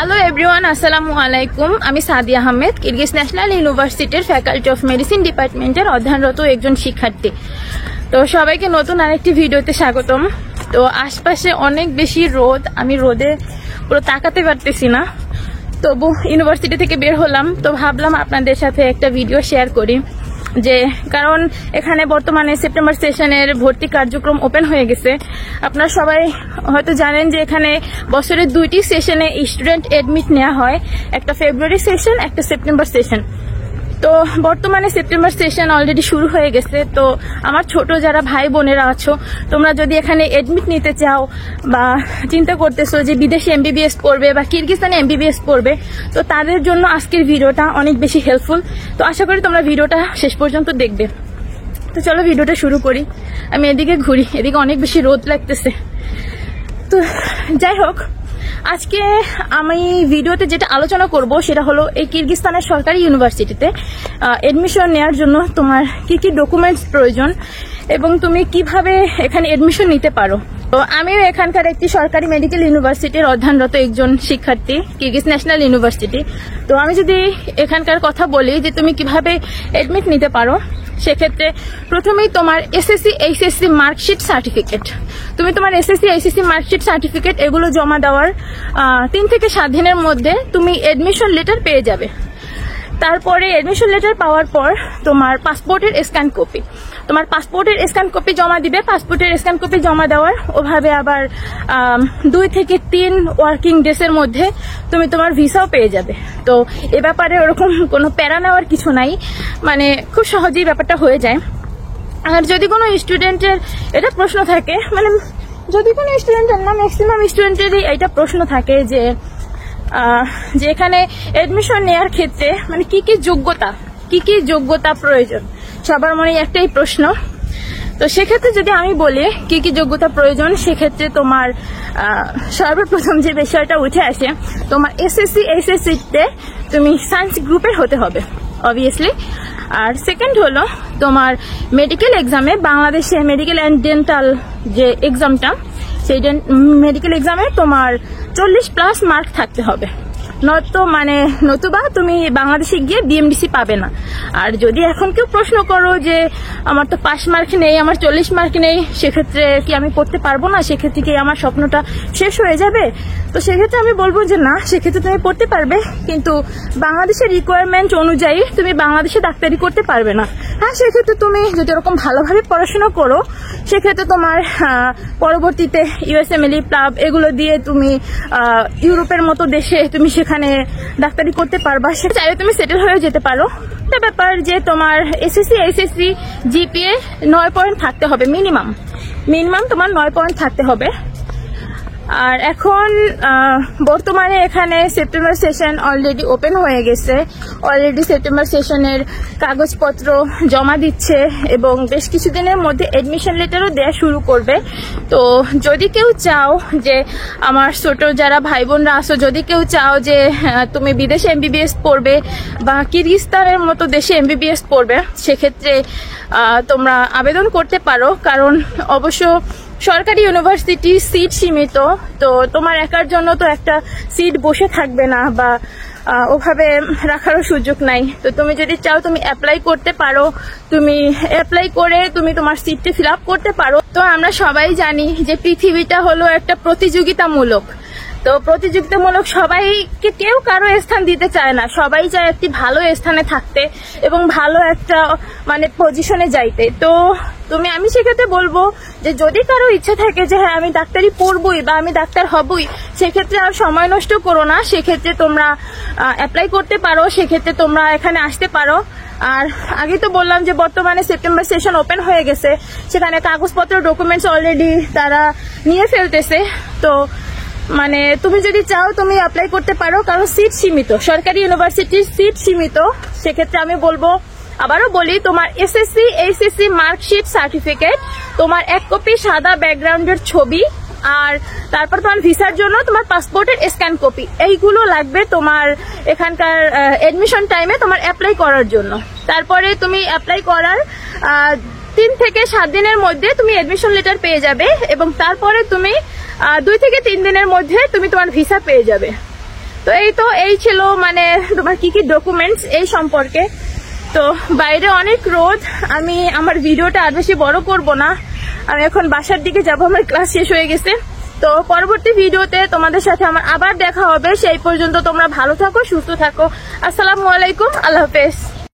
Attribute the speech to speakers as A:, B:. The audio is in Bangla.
A: হ্যালো এভরিওয়ান, আসসালামু আলাইকুম। আমি সাদিয়া আহমেদ, কিরগিজ ন্যাশনাল ইউনিভার্সিটির ফ্যাকাল্টি অফ মেডিসিন ডিপার্টমেন্টের অধ্যয়নরত একজন শিক্ষার্থী। তো সবাইকে নতুন আরেকটি ভিডিওতে স্বাগতম। তো আশপাশে অনেক বেশি রোদ, আমি রোদে পুরো তাকাতে পারতেছি না, তবু ইউনিভার্সিটি থেকে বের হলাম। তো ভাবলাম আপনাদের সাথে একটা ভিডিও শেয়ার করি, যে কারণ এখানে বর্তমানে সেপ্টেম্বর সেশনের ভর্তি কার্যক্রম ওপেন হয়ে গেছে। আপনারা সবাই হয়তো জানেন যে এখানে বছরের 2টি সেশনে স্টুডেন্ট এডমিট নেওয়া হয়, একটা ফেব্রুয়ারি সেশন, একটা সেপ্টেম্বর সেশন। তো বর্তমানে সেপ্টেম্বর সেশন অলরেডি শুরু হয়ে গেছে। তো আমার ছোট যারা ভাই বোনেরা আছো, তোমরা যদি এখানে এডমিট নিতে চাও বা চিন্তা করতেছো যে বিদেশে এমবিবিএস পড়বে বা কিরগিজস্তানে এমবিবিএস পড়বে, তো তাদের জন্য আজকের ভিডিওটা অনেক বেশি হেল্পফুল। তো আশা করি তোমরা ভিডিওটা শেষ পর্যন্ত দেখবে। তো চলো ভিডিওটা শুরু করি। আমি এদিকে ঘুরি, এদিকে অনেক বেশি রোদ লাগতেছে। তো যাই হোক, আজকে আমি ভিডিওতে যেটা আলোচনা করব সেটা হলো এই কিরগিজস্তানের সরকারি ইউনিভার্সিটিতে এডমিশন নেওয়ার জন্য তোমার কি কি ডকুমেন্টস প্রয়োজন এবং তুমি কিভাবে এখানে এডমিশন নিতে পারো। তো আমিও এখানকার একটি সরকারি মেডিকেল ইউনিভার্সিটির অধ্যয়নরত একজন শিক্ষার্থী, কিরগিজ ন্যাশনাল ইউনিভার্সিটি। তো আমি যদি এখানকার কথা বলি যে তুমি কিভাবে এডমিট নিতে পারো, সেক্ষেত্রে প্রথমেই তোমার এসএসসি এইচএসসি মার্কশিট সার্টিফিকেট, তুমি তোমার এসএসসি এইচএসসি মার্কশিট সার্টিফিকেট এগুলো জমা দেওয়ার 3 থেকে 7 দিনের মধ্যে তুমি এডমিশন লেটার পেয়ে যাবে। তারপরে এডমিশন লেটার পাওয়ার পর তোমার পাসপোর্টের স্ক্যান কপি, তোমার পাসপোর্টের স্ক্যান কপি জমা দিবে। পাসপোর্টের স্ক্যান কপি জমা দেওয়ার ওভাবে আবার 2 থেকে 3 ওয়ার্কিং ডেসের মধ্যে তুমি তোমার ভিসাও পেয়ে যাবে। তো এ ব্যাপারে ওরকম কোনো প্যারা নেওয়ার কিছু নাই, মানে খুব সহজেই ব্যাপারটা হয়ে যায়। আর যদি কোনো স্টুডেন্টের এটা প্রশ্ন থাকে, মানে যদি কোনো স্টুডেন্টের না, ম্যাক্সিমাম স্টুডেন্টেরই এটা প্রশ্ন থাকে যে এখানে এডমিশন নেওয়ার ক্ষেত্রে মানে কি কি যোগ্যতা প্রয়োজন, সবার মনে একটাই প্রশ্ন। তো সেক্ষেত্রে যদি আমি বলি কি কি যোগ্যতা প্রয়োজন, সেক্ষেত্রে তোমার সর্বপ্রথম যে বিষয়টা উঠে আসে, তোমার এসএসসি এইচএসসিতে তুমি সায়েন্স গ্রুপের হতে হবে অবভিয়াসলি। আর সেকেন্ড হলো তোমার মেডিকেল এক্সামে, বাংলাদেশে মেডিকেল অ্যান্ড ডেন্টাল যে এক্সামটা, সেই মেডিকেল এক্সামে তোমার 40+ মার্ক থাকতে হবে, নতুবা তুমি বাংলাদেশে গিয়ে বিএমডিসি পাবে না। আর যদি এখন কেউ প্রশ্ন করো যে আমার তো 5 মার্ক নেই, আমার 40 মার্ক নেই, সেক্ষেত্রে কি আমি পড়তে পারবো না, সেক্ষেত্রে কি আমার স্বপ্নটা শেষ হয়ে যাবে? তো সেক্ষেত্রে আমি বলবো যে না, সেক্ষেত্রে তুমি পড়তে পারবে, কিন্তু বাংলাদেশের রিকোয়ারমেন্ট অনুযায়ী তুমি বাংলাদেশে ডাক্তারি করতে পারবে না। হ্যাঁ, সেক্ষেত্রে তুমি যদি এরকম ভালোভাবে পড়াশোনা করো, সেক্ষেত্রে তোমার পরবর্তীতে ইউএসএমএলই প্লাব এগুলো দিয়ে তুমি ইউরোপের মতো দেশে তুমি সেখানে ডাক্তারি করতে পারবা, সেটা চাইলে তুমি সেটেল হয়ে যেতে পারো। একটা ব্যাপার যে তোমার এসএসসি এইচএসসি জিপিএ 9 পয়েন্ট থাকতে হবে, মিনিমাম তোমার 9 পয়েন্ট থাকতে হবে। আর এখন বর্তমানে এখানে সেপ্টেম্বর সেশন অলরেডি ওপেন হয়ে গেছে, অলরেডি সেপ্টেম্বর সেশনের কাগজপত্র জমা দিচ্ছে এবং বেশ কিছুদিনের মধ্যে এডমিশন লেটারও দেওয়া শুরু করবে। তো যদি কেউ চাও যে আমার ছোট যারা ভাই বোনরা আসো, যদি কেউ চাও যে তুমি বিদেশে এমবিবিএস পড়বে বা কিরগিজস্তানের মতো দেশে এমবিবিএস পড়বে, সেক্ষেত্রে তোমরা আবেদন করতে পারো। কারণ অবশ্য সরকারি ইউনিভার্সিটি সিট সীমিত, তো তোমার একার জন্য তো একটা সিট বসে থাকবে না বা ওভাবে রাখারও সুযোগ নাই। তো তুমি যদি চাও তুমি অ্যাপ্লাই করতে পারো, তুমি অ্যাপ্লাই করে তুমি তোমার সিটটি ফিল আপ করতে পারো। তো আমরা সবাই জানি যে পৃথিবীটা হলো একটা প্রতিযোগিতামূলক, তো প্রতিযোগিতামূলক, সবাইকে কেউ কারো স্থান দিতে চায় না, সবাই চায় একটি ভালো স্থানে থাকতে এবং ভালো একটা মানে পজিশনে যাইতে। তো আমি সেক্ষেত্রে বলবো যে যদি কারো ইচ্ছা থাকে যে হ্যাঁ আমি ডাক্তারি পড়বই বা আমি ডাক্তার হবই, সেক্ষেত্রে আর সময় নষ্ট করো না, সেক্ষেত্রে তোমরা অ্যাপ্লাই করতে পারো, সেক্ষেত্রে তোমরা এখানে আসতে পারো। আর আগে তো বললাম যে বর্তমানে সেপ্টেম্বর সেশন ওপেন হয়ে গেছে, সেখানে কাগজপত্র ডকুমেন্টস অলরেডি তারা নিয়ে ফেলতেছে। তো মানে তুমি যদি চাও তুমি অ্যাপ্লাই করতে পারো, কারণ সিট সীমিত, সরকারি ইউনিভার্সিটির সিট সীমিত। সেক্ষেত্রে আমি বলবো, আবারও বলি, তোমার এসএসসি এইচএসসি মার্কশিট সার্টিফিকেট, তোমার 1 কপি সাদা ব্যাকগ্রাউন্ডের ছবি, আর তারপর তোমার ভিসার জন্য তোমার পাসপোর্টের স্ক্যান কপি, এইগুলো লাগবে তোমার এখানকার এডমিশন টাইমে তোমার অ্যাপ্লাই করার জন্য। তারপরে তুমি অ্যাপ্লাই করার 3 থেকে 7 দিনের মধ্যে তুমি এডমিশন লেটার পেয়ে যাবে এবং তারপরে তুমি 2 থেকে 3 দিনের মধ্যে তুমি তোমার ভিসা পেয়ে যাবে। তো এই ছিল মানে তোমার কি কি ডকুমেন্টস এই সম্পর্কে। তো বাইরে অনেক রোদ, আমি আমার ভিডিওটা আর বেশি বড় করব না, আমি এখন বাসার দিকে যাব, আমার ক্লাস শেষ হয়ে গেছে। তো পরবর্তী ভিডিওতে তোমাদের সাথে আমার আবার দেখা হবে, সেই পর্যন্ত তোমরা ভালো থাকো, সুস্থ থাকো। আসসালামু আলাইকুম, আল্লাহ হাফেজ।